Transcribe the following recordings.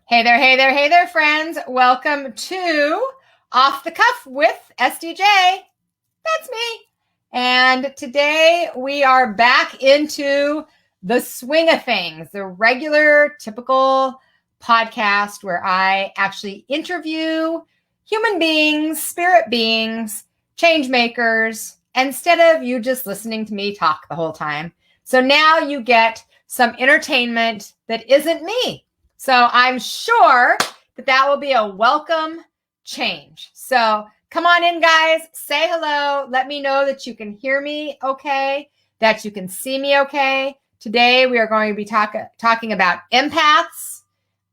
Hey there, hey there, hey there, friends. Welcome to Off the Cuff with SDJ. That's me. And today we are back into the swing of things, the regular, typical podcast where I actually interview human beings, spirit beings, change makers, instead of you just listening to me talk the whole time. So now you get some entertainment that isn't me. So I'm sure that will be a welcome change. So come on in, guys. Say hello. Let me know that you can hear me okay, that you can see me okay. Today we are going to be talking about empaths.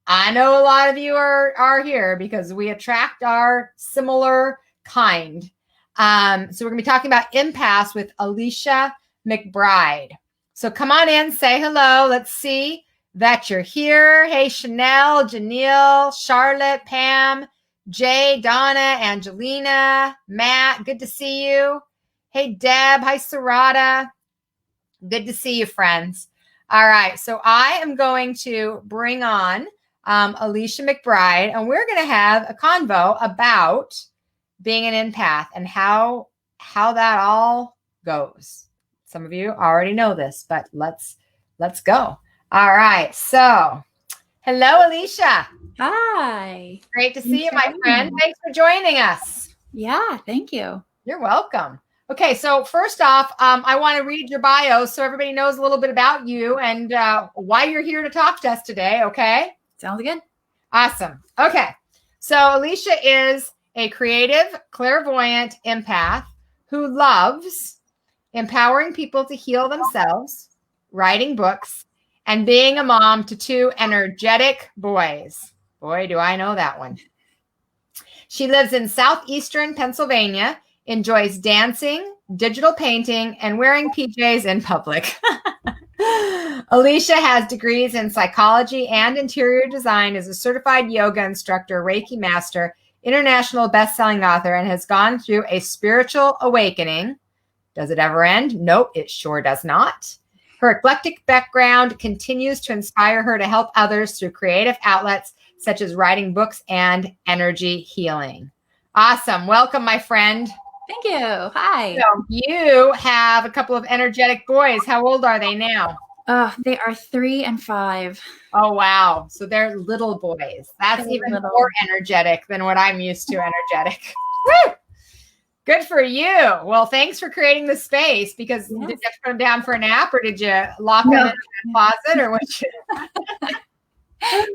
I know a lot of you are here because we attract our similar kind. So we're going to be talking about empaths with Alicia McBride. So come on in, say hello. Let's see that you're here. Hey, Chanel, Janelle, Charlotte, Pam, Jay, Donna, Angelina, Matt, good to see you. Hey, Deb. Hi, Sarada. Good to see you, friends. All right. So I am going to bring on Alicia McBride, and we're going to have a convo about being an empath and how that all goes. Some of you already know this, but let's go. All right. So, hello, Alicia. Hi. Great to see you, my friend. Thanks for joining us. Yeah, thank you. You're welcome. Okay, so first off, I want to read your bio so everybody knows a little bit about you and why you're here to talk to us today, okay? Sounds good. Awesome. Okay, so Alicia is a creative, clairvoyant empath who loves empowering people to heal themselves, writing books, and being a mom to two energetic boys. Boy, do I know that one. She lives in southeastern Pennsylvania, enjoys dancing, digital painting, and wearing PJs in public. Alicia has degrees in psychology and interior design, is a certified yoga instructor, Reiki master, international best-selling author, and has gone through a spiritual awakening. Does it ever end? Nope, it sure does not. Her eclectic background continues to inspire her to help others through creative outlets such as writing books and energy healing. Awesome. Welcome, my friend. Thank you. Hi. So you have a couple of energetic boys. How old are they now? They are 3 and 5. Oh, wow. So they're little boys. That's even more energetic than what I'm used to energetic. Woo! Good for you. Well, thanks for creating the space because did you have to put them down for a nap or did you lock them in the closet or what?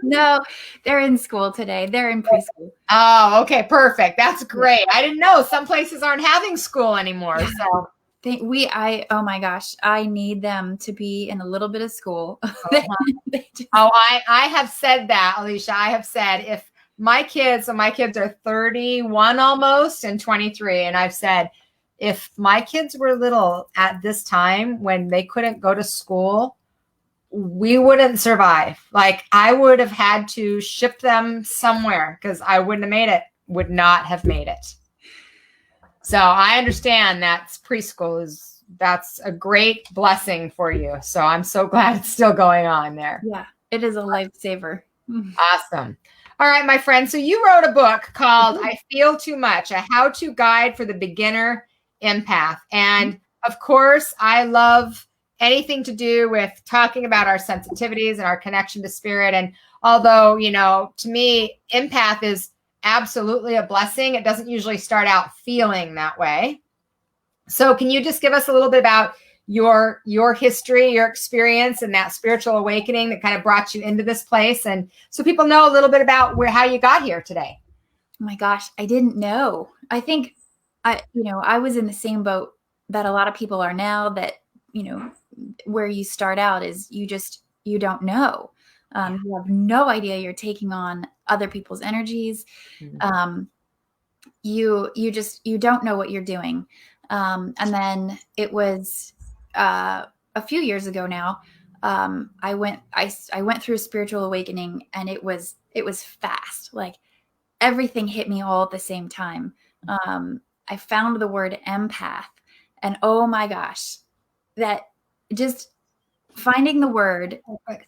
No, they're in school today. They're in preschool. Oh, okay. Perfect. That's great. I didn't know some places aren't having school anymore. So oh my gosh, I need them to be in a little bit of school. I have said that, Alicia. I have said if my kids are 31 almost and 23. And I've said, if my kids were little at this time when they couldn't go to school, we wouldn't survive. Like I would have had to ship them somewhere because I would not have made it. So I understand that preschool that's a great blessing for you. So I'm so glad it's still going on there. Yeah, it is a lifesaver. Awesome. All right, my friend. So you wrote a book called I Feel Too Much, a how-to guide for the beginner empath. And of course, I love anything to do with talking about our sensitivities and our connection to spirit. And although, to me, empath is absolutely a blessing, it doesn't usually start out feeling that way. So can you just give us a little bit about your history, your experience, and that spiritual awakening that kind of brought you into this place, and so people know a little bit about how you got here today? Oh my gosh, I didn't know. I think I was in the same boat that a lot of people are now. That where you start out is you don't know. You have no idea you're taking on other people's energies. Mm-hmm. You don't know what you're doing. And then it was a few years ago now. I went through a spiritual awakening, and it was fast. Like everything hit me all at the same time. I found the word empath, and oh my gosh, that just finding the word,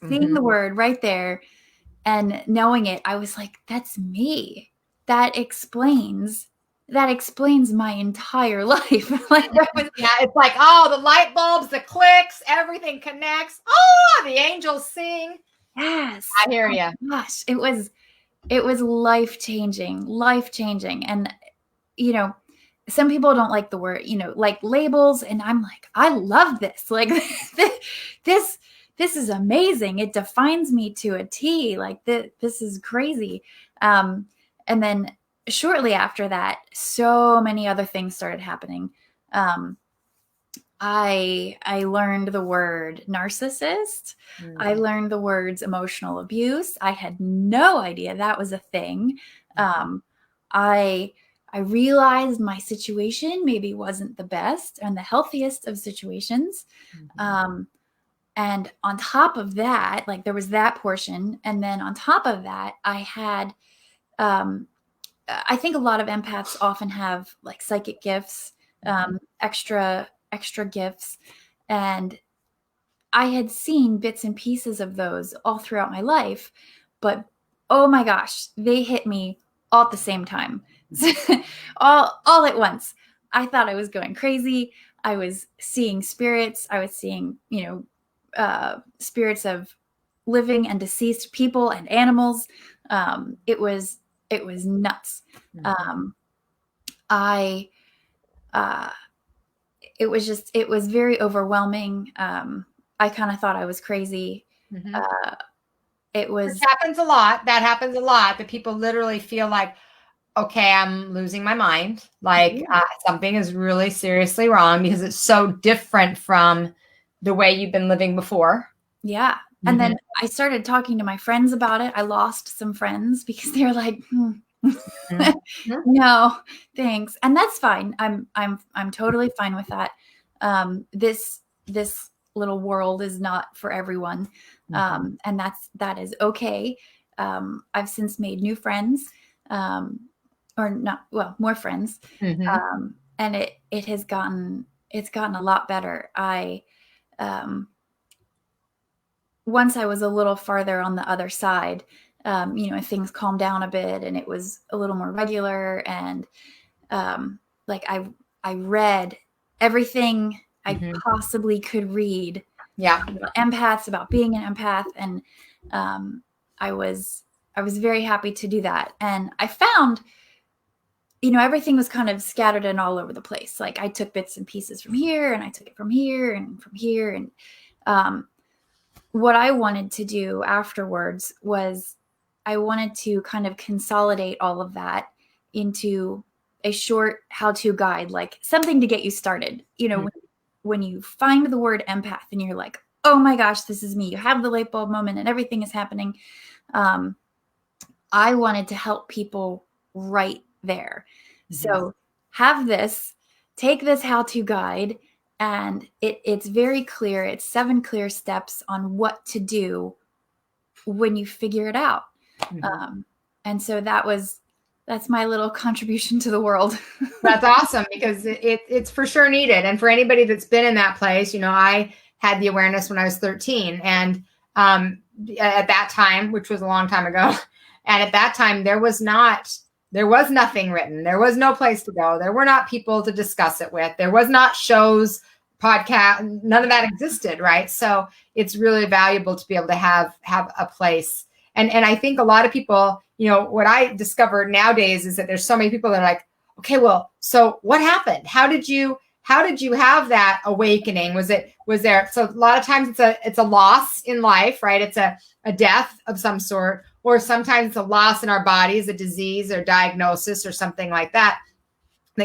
seeing the word right there, And knowing it, I was like, that's me. That explains my entire life. Like, yeah, it's like, oh, the light bulbs, the clicks, everything connects. Oh, the angels sing. yes. I hear you. Oh gosh, it was life-changing. And, you know, some people don't like the word, like labels. And I'm like, I love this. Like this is amazing. It defines me to a T. Like this is crazy. And then shortly after that, so many other things started happening. I learned the word narcissist. I learned the words emotional abuse. I had no idea that was a thing. I realized my situation maybe wasn't the best and the healthiest of situations. And on top of that, like there was that portion. And then on top of that, I had, I think a lot of empaths often have like psychic gifts, extra gifts. And I had seen bits and pieces of those all throughout my life, but oh my gosh, they hit me all at the same time. all at once. I thought I was going crazy. I was seeing spirits. I was seeing, spirits of living and deceased people and animals. It was nuts. It was very overwhelming. I kind of thought I was crazy. This happens a lot. That happens a lot. That people literally feel like, okay, I'm losing my mind. Like something is really seriously wrong because it's so different from the way you've been living before. Yeah. And then I started talking to my friends about it. I lost some friends because they were like, no, thanks. And that's fine. I'm totally fine with that. This little world is not for everyone. And that is okay. I've since made new friends, more friends. And it's gotten a lot better. Once I was a little farther on the other side, things calmed down a bit and it was a little more regular. And like I read everything I possibly could read. Yeah. About empaths, about being an empath. And I was very happy to do that. And I found, everything was kind of scattered and all over the place. Like I took bits and pieces from here and I took it from here and from here. And what I wanted to do afterwards was I wanted to kind of consolidate all of that into a short how-to guide, like something to get you started. When you find the word empath and you're like, oh my gosh, this is me. You have the light bulb moment and everything is happening. I wanted to help people right there. So take this how-to guide. And it's very clear. It's 7 clear steps on what to do when you figure it out. And so that's my little contribution to the world. That's awesome because it's for sure needed. And for anybody that's been in that place, I had the awareness when I was 13. And at that time, which was a long time ago, and at that time, there was nothing written. There was no place to go. There were not people to discuss it with. There was not shows, podcast, none of that existed, right? So it's really valuable to be able to have a place. And I think a lot of people, what I discovered nowadays is that there's so many people that are like, okay, well, so what happened? How did you have that awakening? Was there, so a lot of times it's a loss in life, right? It's a death of some sort, or sometimes it's a loss in our bodies, a disease or diagnosis or something like that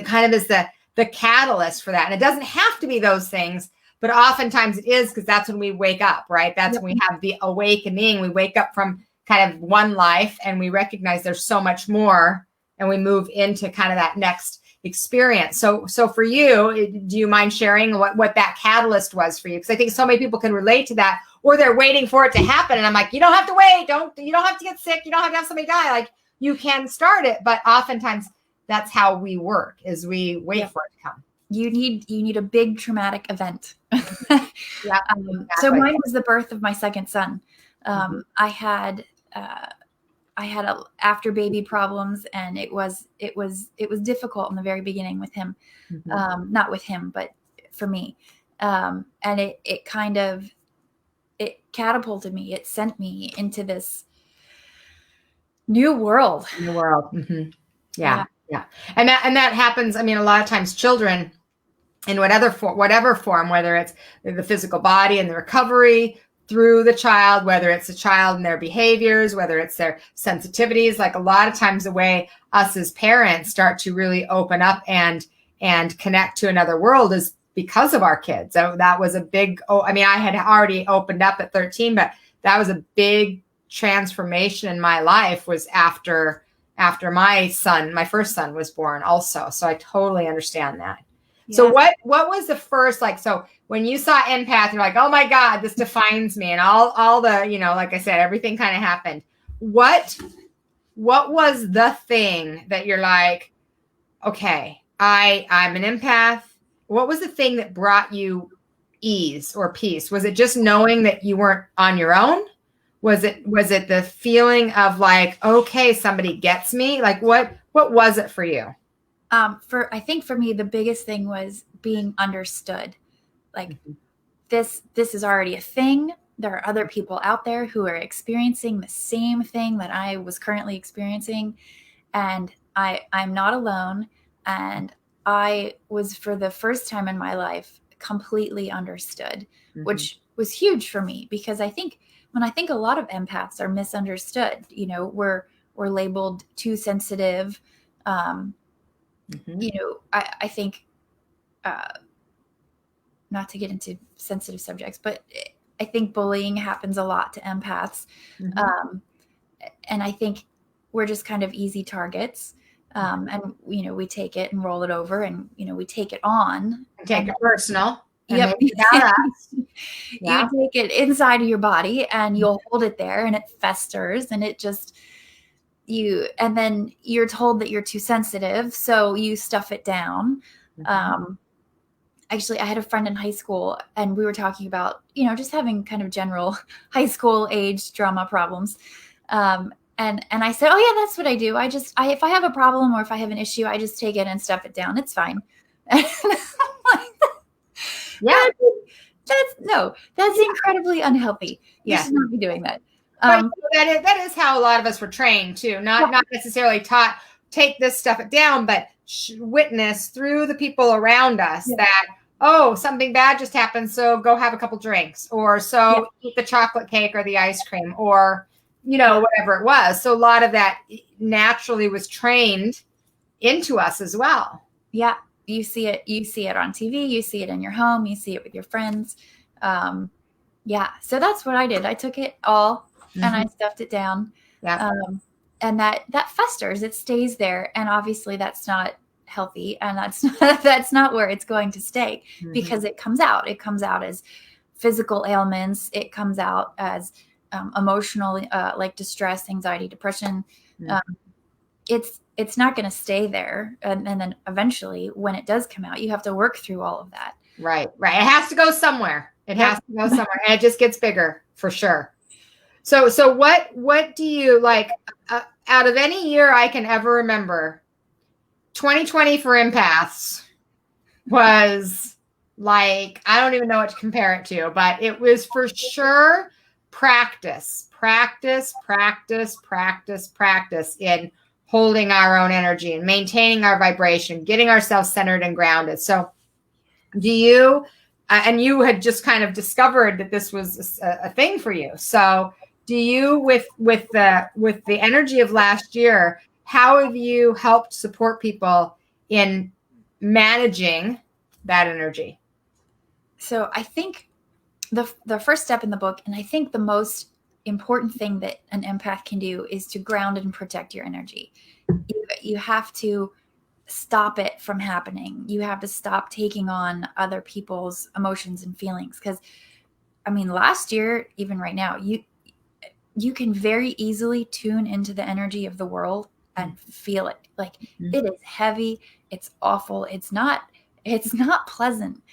kind of is the catalyst for that. And it doesn't have to be those things, but oftentimes it is, because that's when we wake up, right? That's when we have the awakening. We wake up from kind of one life and we recognize there's so much more, and we move into kind of that next experience. So for you, do you mind sharing what that catalyst was for you? Because I think so many people can relate to that, or they're waiting for it to happen. And I'm like, you don't have to wait. You don't have to get sick. You don't have to have somebody die. Like, you can start it. But oftentimes that's how we work, is we wait for it to come. You need a big traumatic event. Yeah. So mine was the birth of my second son. I had I had after baby problems, and it was difficult in the very beginning with him. Not with him, but for me. And it kind of, it catapulted me. It sent me into this new world. New world. Mm-hmm. Yeah. And that happens. I mean, a lot of times children in whatever form, whether it's the physical body and the recovery through the child, whether it's the child and their behaviors, whether it's their sensitivities, like a lot of times the way us as parents start to really open up and connect to another world is because of our kids. So that was a big, I mean, I had already opened up at 13, but that was a big transformation in my life was after my first son was born also. So I totally understand that. Yeah. So what was the first, like, so when you saw Empath, you're like, oh my God, this defines me, and all the, you know, like I said, everything kind of happened. What was the thing that you're like, okay, I'm an empath? What was the thing that brought you ease or peace? Was it just knowing that you weren't on your own? Was it the feeling of like, okay, somebody gets me? Like what was it for you? I think for me, the biggest thing was being understood. Like this is already a thing. There are other people out there who are experiencing the same thing that I was currently experiencing. And I'm not alone. And I was, for the first time in my life, completely understood, which was huge for me, because I think a lot of empaths are misunderstood. You know, we're labeled too sensitive. You know, I think, not to get into sensitive subjects, but I think bullying happens a lot to empaths. And I think we're just kind of easy targets. And, you know, we take it and roll it over, and, you know, we take it on. Take it personal. Yep. You take it inside of your body and you'll hold it there, and it festers, and it just, and then you're told that you're too sensitive, so you stuff it down. Actually, I had a friend in high school, and we were talking about, you know, just having kind of general high school age drama problems. And I said, oh yeah, that's what I do. If I have a problem or if I have an issue, I just take it and stuff it down. It's fine. Yeah, that's incredibly unhealthy. You should not be doing that. But that is how a lot of us were trained too. Not necessarily taught, take this stuff down, but witness through the people around us that, oh, something bad just happened, so go have a couple drinks, or so eat the chocolate cake or the ice cream, or, you know, whatever it was. So a lot of that naturally was trained into us as well. Yeah. You see it on TV, you see it in your home, you see it with your friends. So that's what I did. I took it all and I stuffed it down. And that festers, it stays there. And obviously that's not healthy, and that's not where it's going to stay, because it comes out as physical ailments. It comes out as emotional, like distress, anxiety, depression. It's not going to stay there. And then eventually when it does come out, you have to work through all of that. Right. It has to go somewhere. And it just gets bigger for sure. So what do you like, out of any year I can ever remember, 2020 for empaths was like, I don't even know what to compare it to, but it was for sure practice in holding our own energy and maintaining our vibration, getting ourselves centered and grounded. So do you, and you had just kind of discovered that this was a thing for you. So do you, with the energy of last year, how have you helped support people in managing that energy? So I think the first step in the book, and I think the most important thing that an empath can do, is to ground and protect your energy. You have to stop it from happening. You have to stop taking on other people's emotions and feelings. Because, I mean, last year, even right now, you can very easily tune into the energy of the world and feel it. Like, it is heavy. It's awful. It's not pleasant.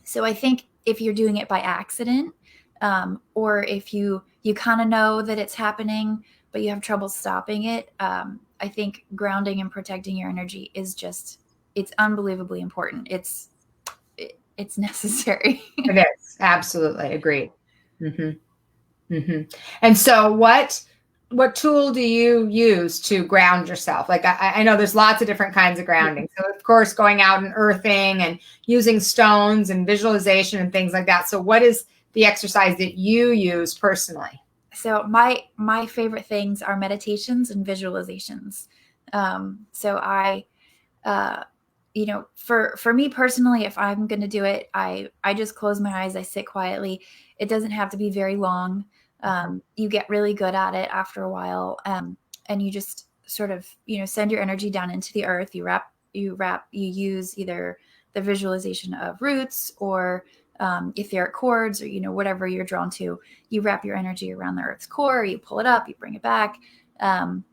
So I think if you're doing it by accident, or if you you kind of know that it's happening, but you have trouble stopping it. I think grounding and protecting your energy is it's unbelievably important. It's necessary. It is. Absolutely. Agreed. And so what tool do you use to ground yourself? Like I know there's lots of different kinds of grounding. So of course, going out and earthing and using stones and visualization and things like that. So what is the exercise that you use personally? So my favorite things are meditations and visualizations. So I, for me personally, if I'm going to do it, I just close my eyes. I sit quietly. It doesn't have to be very long. You get really good at it after a while. And you just sort of, send your energy down into the earth. You use either the visualization of roots or etheric cords, or, whatever you're drawn to. You wrap your energy around the earth's core, you pull it up, you bring it back. And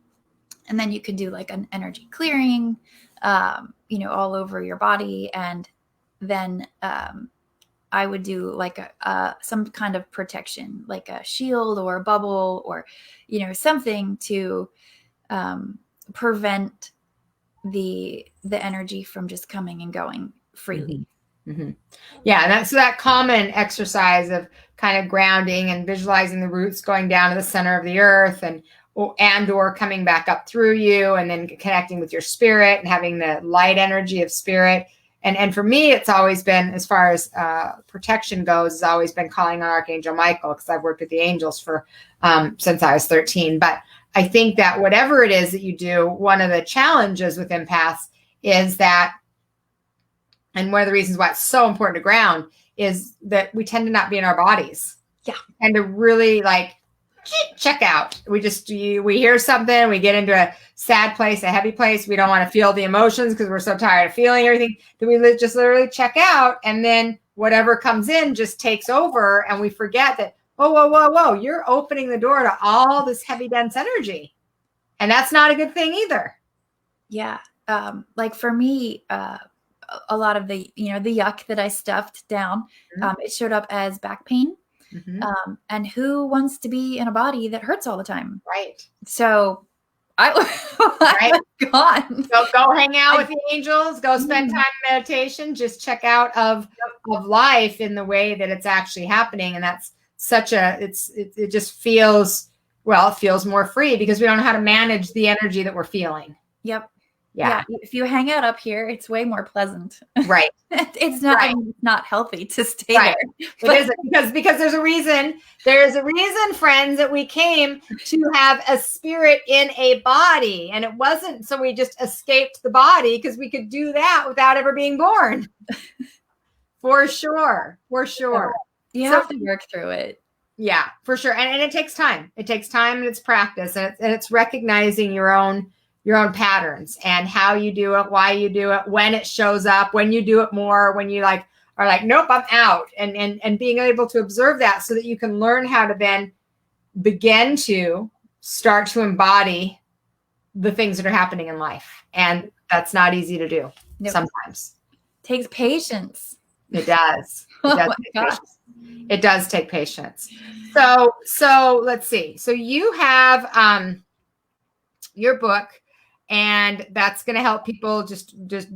then you can do like an energy clearing, all over your body. And then, I would do like some kind of protection, like a shield or a bubble or, something to prevent the energy from just coming and going freely. Yeah, and that's that common exercise of kind of grounding and visualizing the roots going down to the center of the earth and or coming back up through you, and then connecting with your spirit and having the light energy of spirit. And for me, it's always been, as far as protection goes, it's always been calling on Archangel Michael, because I've worked with the angels for since I was 13. But I think that whatever it is that you do, one of the challenges with empaths is that, and one of the reasons why it's so important to ground, is that we tend to not be in our bodies. Yeah. And to really like check out. We hear something, we get into a sad place, a heavy place. We don't want to feel the emotions because we're so tired of feeling everything. Then we just literally check out, and then whatever comes in just takes over, and we forget that, whoa, you're opening the door to all this heavy, dense energy. And that's not a good thing either. Yeah. Like for me, a lot of the, the yuck that I stuffed down, it showed up as back pain. And who wants to be in a body that hurts all the time? Right. So I was gone. So go hang out with the angels, go spend time in meditation, just check out of life in the way that it's actually happening. And that's it just feels, it feels more free because we don't know how to manage the energy that we're feeling. Yep. Yeah. If you hang out up here, it's way more pleasant. Right. It's not not healthy to stay there. But it isn't, because there's a reason. There's a reason, friends, that we came to have a spirit in a body. And it wasn't so we just escaped the body, because we could do that without ever being born. For sure. You have to work through it. Yeah, for sure. And it takes time. It takes time, and it's practice, and it's recognizing your own patterns and how you do it, why you do it, when it shows up, when you do it more, when you are like, nope, I'm out, and being able to observe that so that you can learn how to then begin to start to embody the things that are happening in life. And that's not easy to do. Nope. Sometimes. It takes patience. It does. It does take patience. So let's see. So you have your book, and that's going to help people just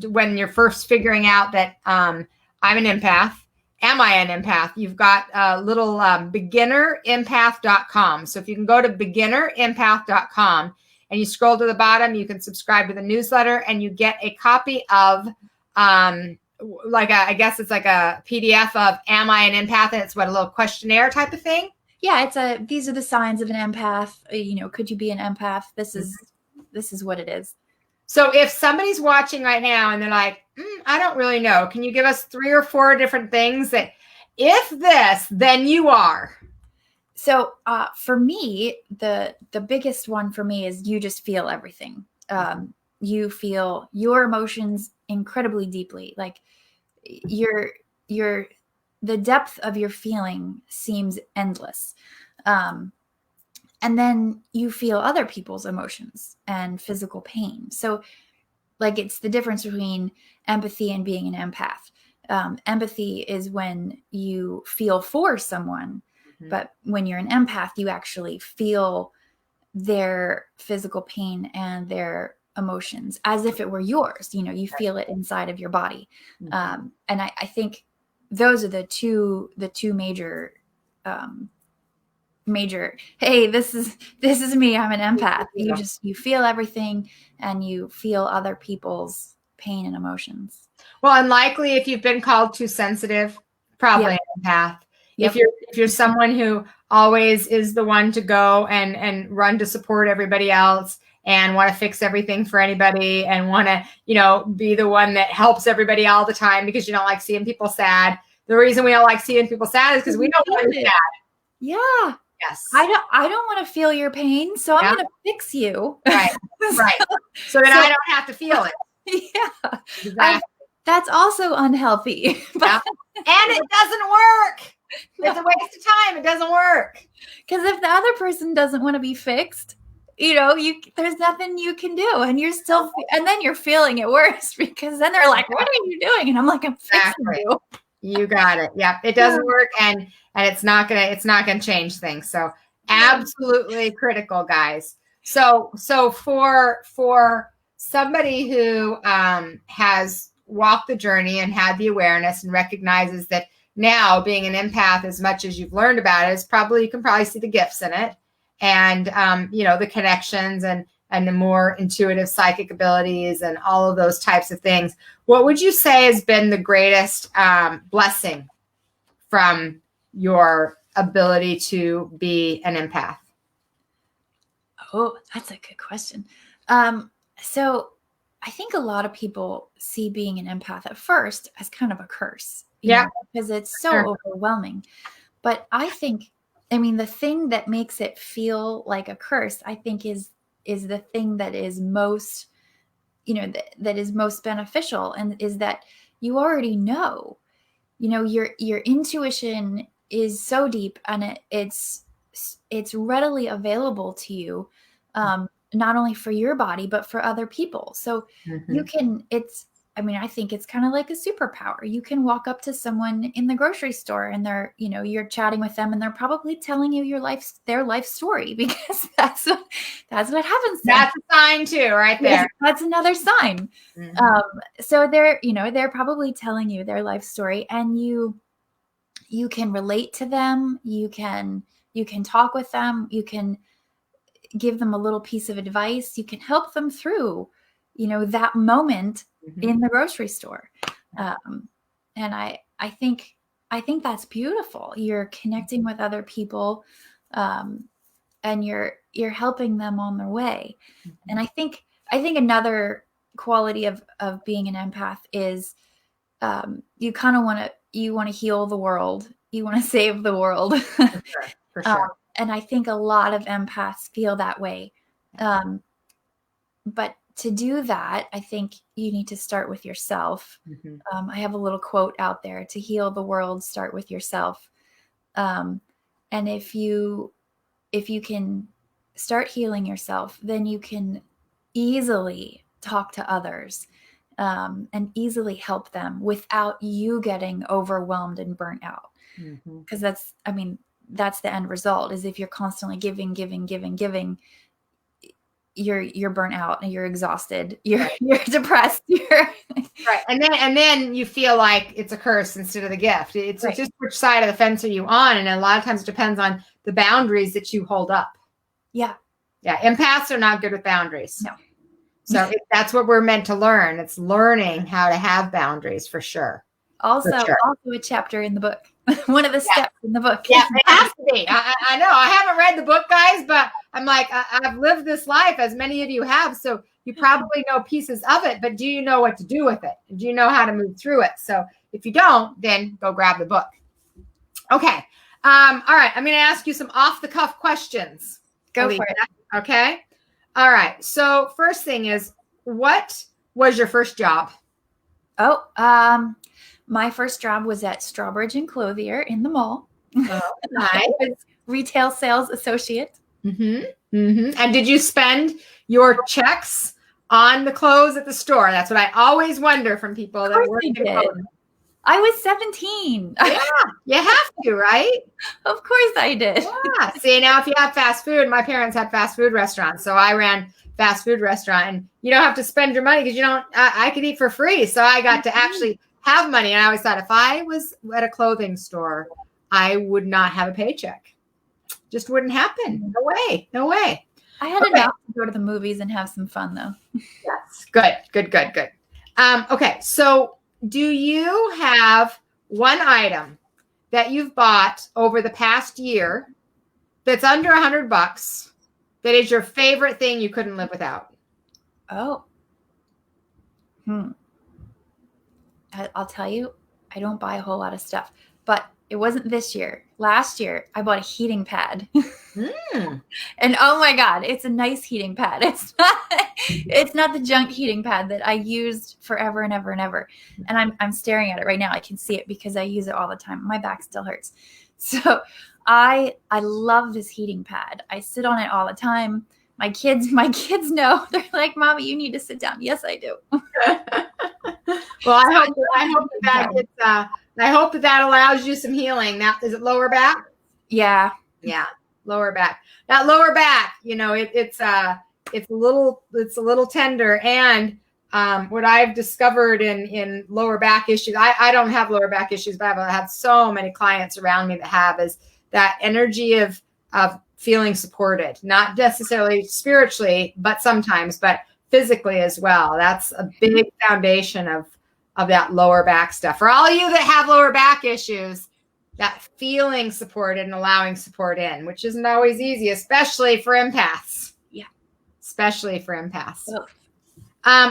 when you're first figuring out that I'm an empath. Am I an empath? You've got a little beginnerempath.com. So if you can go to beginnerempath.com and you scroll to the bottom, you can subscribe to the newsletter, and you get a copy of I guess it's like a PDF of Am I an Empath? And it's a little questionnaire type of thing. Yeah, these are the signs of an empath. Could you be an empath? This is what it is. So if somebody's watching right now and they're like, I don't really know, can you give us 3 or 4 different things that if this, then you are? So for me, the biggest one for me is you just feel everything. You feel your emotions incredibly deeply. Like the depth of your feeling seems endless. And then you feel other people's emotions and physical pain. So it's the difference between empathy and being an empath. Empathy is when you feel for someone, But when you're an empath, you actually feel their physical pain and their emotions as if it were yours. You feel it inside of your body. And I think those are the two major, hey, this is me, I'm an empath. You feel everything, and you feel other people's pain and emotions. Well, and likely if you've been called too sensitive, probably an empath. Yep. If you're someone who always is the one to go and run to support everybody else and want to fix everything for anybody and want to, be the one that helps everybody all the time because you don't like seeing people sad. The reason we don't like seeing people sad is because we don't want to be sad. Yeah. Yes. I don't want to feel your pain, so I'm going to fix you. Right. Right. So that I don't have to feel it. Yeah. Exactly. That's also unhealthy. And it doesn't work. It's a waste of time. It doesn't work. Because if the other person doesn't want to be fixed, there's nothing you can do, and you're still, and then you're feeling it worse because then they're like, "What are you doing?" And I'm like, "I'm fixing you." You got it. Yeah, it doesn't work, and it's not gonna change things. So absolutely critical, guys. So for somebody who has walked the journey and had the awareness and recognizes that now being an empath, as much as you've learned about it, you can probably see the gifts in it, and the connections and the more intuitive psychic abilities and all of those types of things. What would you say has been the greatest blessing from your ability to be an empath? Oh, that's a good question. So I think a lot of people see being an empath at first as kind of a curse. Because it's so overwhelming. But I think, the thing that makes it feel like a curse, I think is the thing that is most, that is most beneficial, and is that you already know, your intuition is so deep, and it's readily available to you, not only for your body, but for other people. So you can, I think it's kind of like a superpower. You can walk up to someone in the grocery store and they're, you're chatting with them and they're probably telling you their life story, because that's what happens. That's a sign too, right there. That's another sign. So they're probably telling you their life story, and you can relate to them. You can talk with them. You can give them a little piece of advice. You can help them through, that moment in the grocery store. And I think that's beautiful. You're connecting with other people, and you're helping them on their way. And I think another quality of being an empath is, you kind of want to heal the world. You want to save the world. For sure. And I think a lot of empaths feel that way. But to do that, I think you need to start with yourself. I have a little quote out there: to heal the world, start with yourself. And if you can start healing yourself, then you can easily talk to others, and easily help them without you getting overwhelmed and burnt out. Because that's the end result, is if you're constantly giving, you're burnt out and you're exhausted. You're depressed. Right. And then you feel like it's a curse instead of the gift. It's just which side of the fence are you on? And a lot of times it depends on the boundaries that you hold up. Yeah. Yeah. Empaths are not good with boundaries. No. So that's what we're meant to learn. It's learning how to have boundaries, for sure. Also a chapter in the book. One of the steps in the book. Yeah, it has to be. I know. I haven't read the book, guys, but I'm like, I've lived this life, as many of you have. So you probably know pieces of it, but do you know what to do with it? Do you know how to move through it? So if you don't, then go grab the book. Okay. All right. I'm going to ask you some off the cuff questions. Go for it. Okay. All right. So first thing is, what was your first job? My first job was at Strawbridge and Clothier in the mall. Oh, nice. I was retail sales associate. And did you spend your checks on the clothes at the store? That's what I always wonder from people that work in clothing. I was 17. Yeah, you have to, right? Of course I did. Yeah. See, now if you have fast food, my parents had fast food restaurants, so I ran fast food restaurant, and you don't have to spend your money because you don't. I could eat for free, so I got to actually have money. And I always thought if I was at a clothing store, I would not have a paycheck. Just wouldn't happen. No way. No way. I had enough to go to the movies and have some fun, though. Yes. Good. Okay. So do you have one item that you've bought over the past year that's under $100 that is your favorite thing you couldn't live without? Oh. I'll tell you, I don't buy a whole lot of stuff, but it wasn't this year. Last year, I bought a heating pad. And oh my God, it's a nice heating pad. It's not the junk heating pad that I used forever and ever and ever. And I'm staring at it right now. I can see it because I use it all the time. My back still hurts. So I love this heating pad. I sit on it all the time. My kids know. They're like, "Mommy, you need to sit down." Yes, I do. Well, I hope that allows you some healing. Now, is it lower back? Yeah. Lower back. That lower back, it's a little tender. And what I've discovered in lower back issues, I don't have lower back issues, but I've had so many clients around me that have, is that energy of feeling supported, not necessarily spiritually, but sometimes, but physically as well. That's a big foundation of that lower back stuff. For all of you that have lower back issues, that feeling supported and allowing support in, which isn't always easy, especially for empaths. Yeah. Especially for empaths.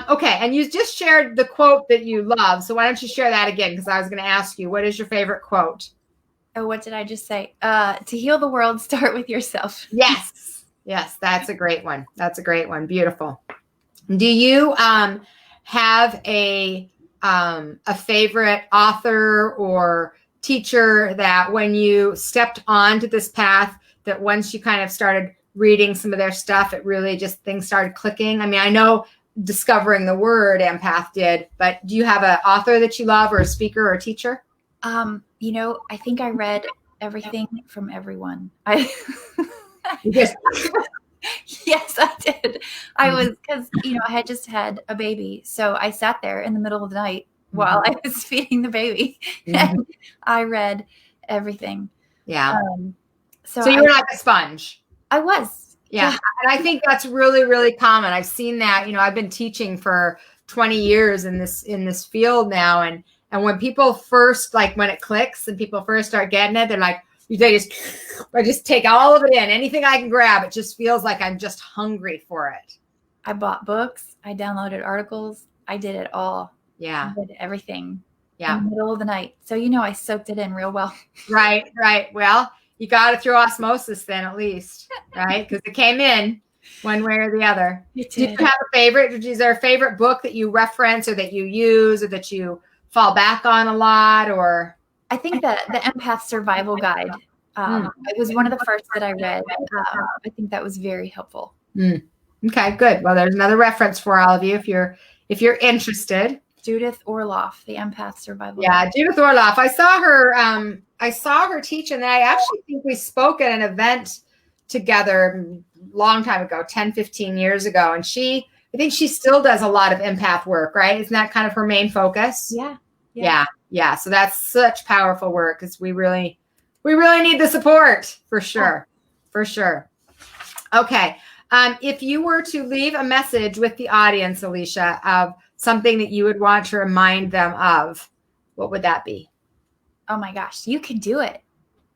Okay. And you just shared the quote that you love. So why don't you share that again? Because I was going to ask you, what is your favorite quote? Oh, what did I just say? To heal the world, start with yourself. Yes. That's a great one. Beautiful. Do you have a favorite author or teacher that when you stepped onto this path, that once you kind of started reading some of their stuff, it really just things started clicking? I mean, I know discovering the word empath did, but do you have an author that you love, or a speaker or a teacher? I think I read Everything from Everyone. Yes, I did. I was, because, I had just had a baby. So I sat there in the middle of the night while I was feeding the baby. And I read everything. Yeah. So you were like a sponge. I was. Yeah. And I think that's really, really common. I've seen that, I've been teaching for 20 years in this field now. And when people first, like when it clicks and people first start getting it, they're like, I just take all of it in. Anything I can grab, it just feels like I'm just hungry for it. I bought books. I downloaded articles. I did it all. Yeah. I did everything. Yeah. In the middle of the night. So, I soaked it in real well. Right. Well, you got it through osmosis then, at least, right? Because it came in one way or the other. Did you have a favorite? Is there a favorite book that you reference or that you use or that you fall back on a lot? Or I think that the Empath Survival Guide, it was one of the first that I read. I think that was very helpful. Okay, good. Well, there's another reference for all of you if you're interested. Judith Orloff, the Empath Survival Guide. Guide. Judith Orloff. I saw her teach, and I actually think we spoke at an event together a long time ago, 10, 15 years ago. And I think she still does a lot of empath work, right? Isn't that kind of her main focus? Yeah. So that's such powerful work, because we really need the support for sure. Okay. If you were to leave a message with the audience, Alicia, of something that you would want to remind them of, what would that be? Oh my gosh, you can do it.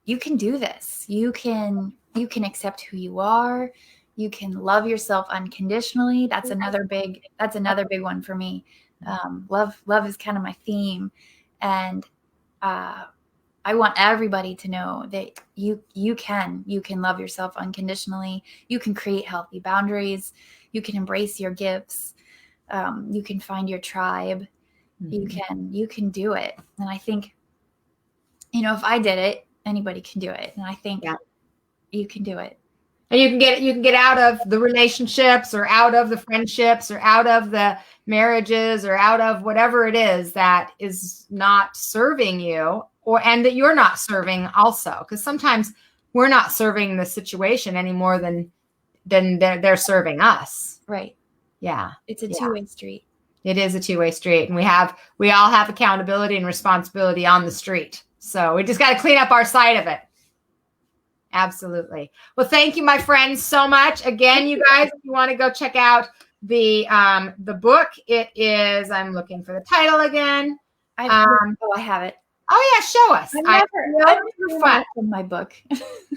You can do this. You can accept who you are. You can love yourself unconditionally. That's another big one for me. Love is kind of my theme. And I want everybody to know that you can love yourself unconditionally. You can create healthy boundaries. You can embrace your gifts. You can find your tribe. You can do it. And I think, if I did it, anybody can do it. And I think you can do it. And you can get out of the relationships or out of the friendships or out of the marriages or out of whatever it is that is not serving you, and that you're not serving also, because sometimes we're not serving the situation any more than they're serving us. Right. Yeah. It's a two-way street. It is a two-way street, and we all have accountability and responsibility on the street. So we just got to clean up our side of it. Absolutely. Well, thank you, my friends, so much. Again, you guys, if you want to go check out the book, it is, I'm looking for the title again. I have it. Oh yeah, show us. I've never in my book.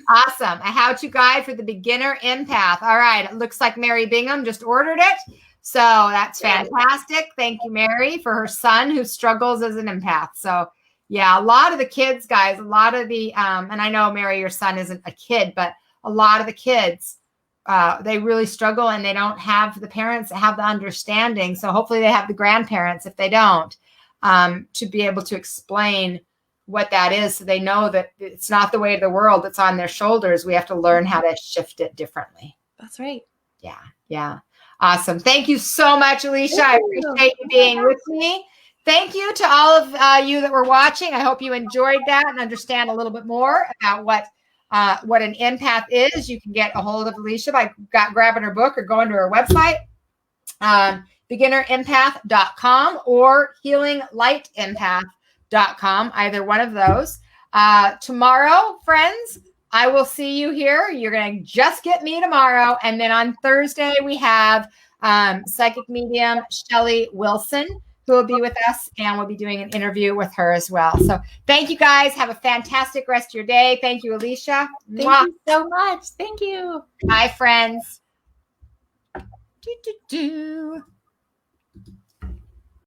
Awesome. A how-to guide for the beginner empath. All right. It looks like Mary Bingham just ordered it. So that's fantastic. Thank you, Mary, for her son who struggles as an empath. So yeah, a lot of the kids, guys, a lot of the, and I know, Mary, your son isn't a kid, but a lot of the kids, they really struggle, and they don't have the parents that have the understanding. So hopefully they have the grandparents, if they don't, to be able to explain what that is, so they know that it's not the weight of the world that's on their shoulders. We have to learn how to shift it differently. That's right. Yeah. Yeah. Awesome. Thank you so much, Alicia. I appreciate you being with me. Thank you to all of you that were watching. I hope you enjoyed that and understand a little bit more about what an empath is. You can get a hold of Alicia by grabbing her book or going to her website, beginnerempath.com or healinglightempath.com, either one of those. Tomorrow, friends, I will see you here. You're going to just get me tomorrow. And then on Thursday, we have psychic medium Shelly Wilson, who will be with us, and we'll be doing an interview with her as well. So thank you, guys. Have a fantastic rest of your day. Thank you, Alicia. Thank you so much. Thank you. Bye, friends.